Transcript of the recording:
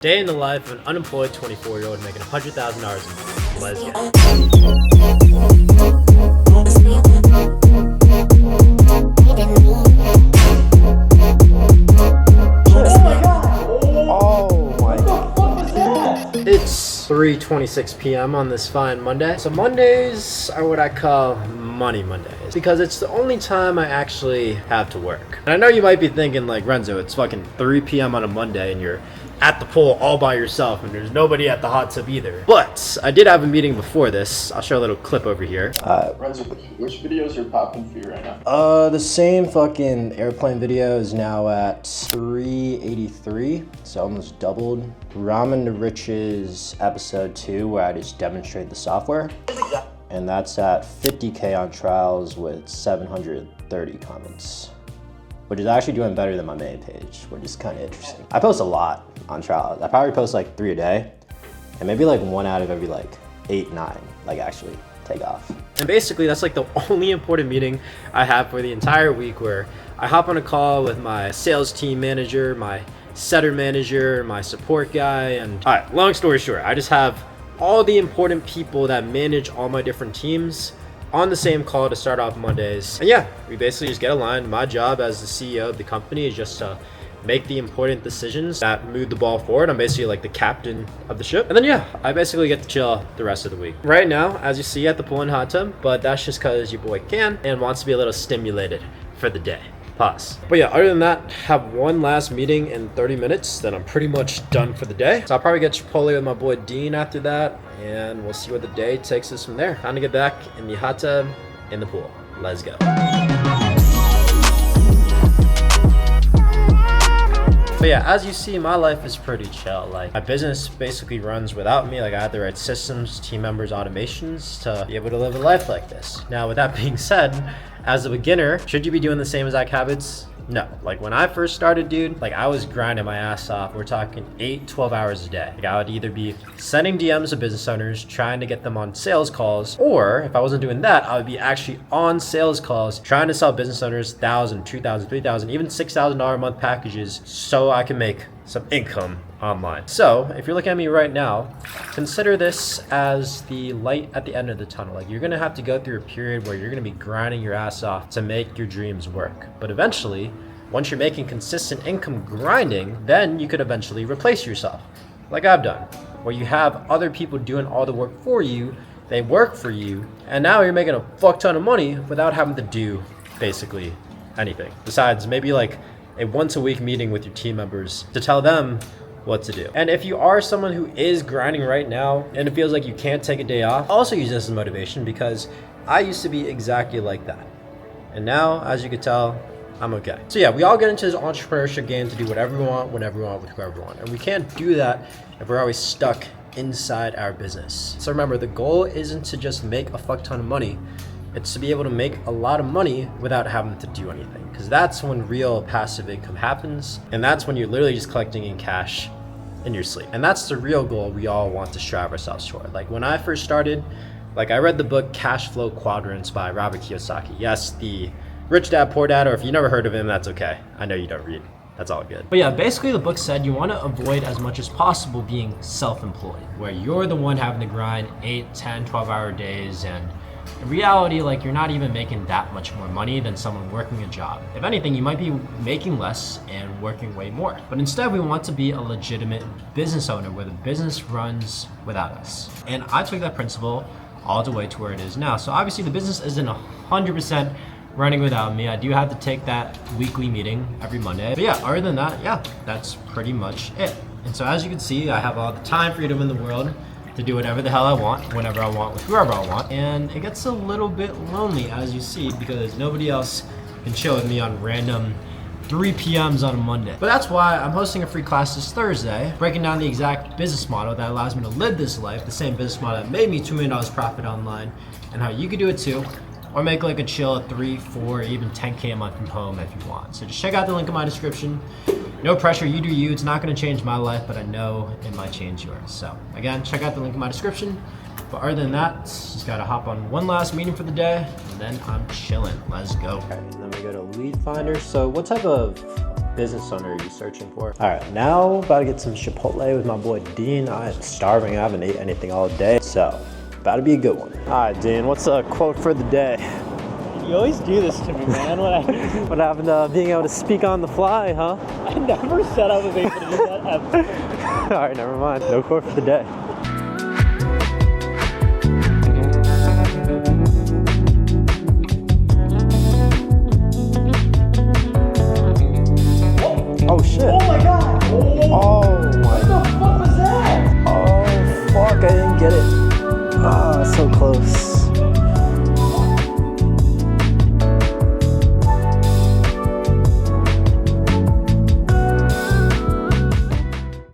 Day in the life of an unemployed 24-year-old making $100,000 a month. Let's go. Oh my god. It's 3:26 p.m. on this fine Monday. So Mondays are what I call money Mondays because it's the only time I actually have to work. And I know you might be thinking like, Renzo, it's fucking 3 p.m. on a Monday and you're at the pool all by yourself and there's nobody at the hot tub either. But I did have a meeting before this. I'll show a little clip over here. Renzo, which videos are popping for you right now? The same fucking airplane video is now at 383, so almost doubled. Ramen to Riches episode 2, where I just demonstrate the software. And that's at 50K on trials with 730 comments, which is actually doing better than my main page, which is kind of interesting. I post a lot on trials. I probably post like 3 a day, and maybe like 1 out of every like 8, 9, like actually take off. And basically that's like the only important meeting I have for the entire week, where I hop on a call with my sales team manager, my setter manager, my support guy, and all right, long story short, I just have all the important people that manage all my different teams on the same call to start off Mondays. And yeah, we basically just get aligned. My job as the CEO of the company is just to make the important decisions that move the ball forward. I'm basically like the captain of the ship. And then yeah, I basically get to chill the rest of the week. Right now, as you see, at the pool and hot tub, but that's just because your boy can and wants to be a little stimulated for the day. Pause. But yeah, other than that, have one last meeting in 30 minutes, then I'm pretty much done for the day. So I'll probably get Chipotle with my boy Dean after that, and we'll see where the day takes us from there. Time to get back in the hot tub, in the pool. Let's go. But yeah, as you see, my life is pretty chill. Like, my business basically runs without me. Like, I have the right systems, team members, automations to be able to live a life like this. Now, with that being said, as a beginner, should you be doing the same exact habits? No. Like, when I first started, dude, like, I was grinding my ass off. We're talking 8, 12 hours a day. Like, I would either be sending DMs to business owners, trying to get them on sales calls, or if I wasn't doing that, I would be actually on sales calls, trying to sell business owners $1,000, $2,000, $3,000, even $6,000 a month packages so I can make some income online. So if you're looking at me right now, consider this as the light at the end of the tunnel. Like, you're gonna have to go through a period where you're gonna be grinding your ass off to make your dreams work. But eventually, once you're making consistent income grinding, then you could eventually replace yourself, like I've done, where you have other people doing all the work for you, they work for you, and now you're making a fuck ton of money without having to do basically anything. Besides maybe like a once a week meeting with your team members to tell them what to do. And if you are someone who is grinding right now and it feels like you can't take a day off, also use this as motivation, because I used to be exactly like that. And now, as you can tell, I'm okay. So yeah, we all get into this entrepreneurship game to do whatever we want, whenever we want, with whoever we want. And we can't do that if we're always stuck inside our business. So remember, the goal isn't to just make a fuck ton of money. It's to be able to make a lot of money without having to do anything, because that's when real passive income happens, and that's when you're literally just collecting in cash in your sleep. And that's the real goal we all want to strive ourselves toward. Like, when I first started, like, I read the book Cash Flow Quadrants by Robert Kiyosaki. Yes, the Rich Dad Poor Dad, or if you never heard of him, that's okay. I know you don't read. That's all good. But yeah, basically the book said you want to avoid as much as possible being self-employed, where you're the one having to grind 8, 10, 12-hour days, and in reality, like, you're not even making that much more money than someone working a job. If anything, you might be making less and working way more. But instead, we want to be a legitimate business owner where the business runs without us. And I took that principle all the way to where it is now. So obviously the business isn't 100% running without me. I do have to take that weekly meeting every Monday. But yeah, other than that, yeah, that's pretty much it. And so as you can see, I have all the time freedom in the world to do whatever the hell I want, whenever I want, with whoever I want. And it gets a little bit lonely, as you see, because nobody else can chill with me on random 3 p.m.s on a Monday. But that's why I'm hosting a free class this Thursday, breaking down the exact business model that allows me to live this life, the same business model that made me $2 million profit online, and how you could do it too, or make like a chill 3, 4, even 10K a month from home if you want. So just check out the link in my description. No pressure, you do you. It's not gonna change my life, but I know it might change yours. So again, check out the link in my description. But other than that, just gotta hop on one last meeting for the day, and then I'm chilling. Let's go. Okay, and then we go to lead finder. So what type of business owner are you searching for? All right, now about to get some Chipotle with my boy Dean. I am starving. I haven't ate anything all day, so about to be a good one. All right, Dean, what's a quote for the day? You always do this to me, man. What happened to being able to speak on the fly, huh? I never said I was able to do that ever. All right, never mind. No quote for the day.